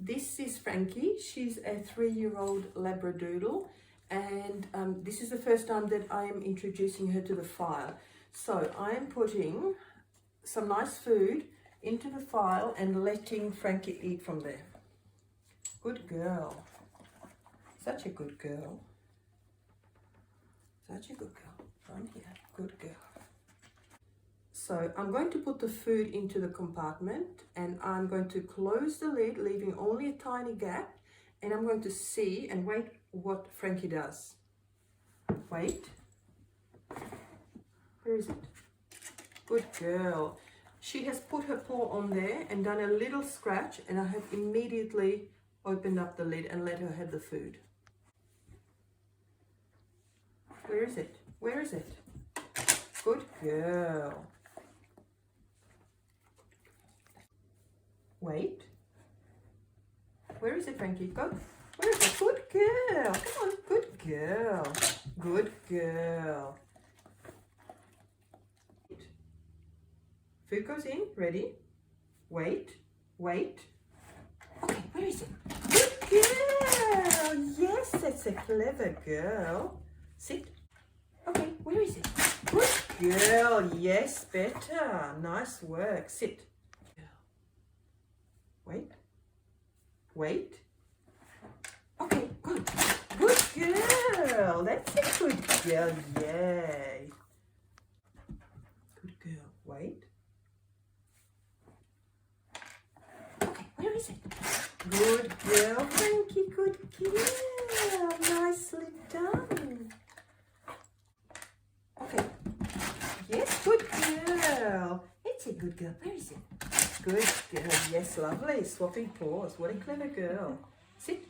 This is Frankie. She's a 3-year-old Labradoodle, and this is the first time that I am introducing her to the file. So I am putting some nice food into the file and letting Frankie eat from there. Good girl. Such a good girl. Such a good girl. Right here. Good girl. So I'm going to put the food into the compartment and I'm going to close the lid, leaving only a tiny gap, and I'm going to see and wait what Frankie does. Wait. Where is it? Good girl. She has put her paw on there and done a little scratch, and I have immediately opened up the lid and let her have the food. Where is it? Where is it? Good girl. Wait. Where is it, Frankie? Go. Where is it? Good girl. Come on. Good girl. Good girl. Food goes in. Ready? Wait. Wait. Okay, where is it? Good girl. Yes, that's a clever girl. Sit. Okay, where is it? Good girl. Yes, better. Nice work. Sit. Wait. Wait. Okay, good. Good girl. That's a good girl. Yay. Good girl. Wait. Okay, where is it? Good girl, Frankie. Good girl. Nicely done. Okay. Yes, good girl. It's a good girl. Where is it? Good girl. Yes, lovely. Swapping paws. What a clever girl. Sit.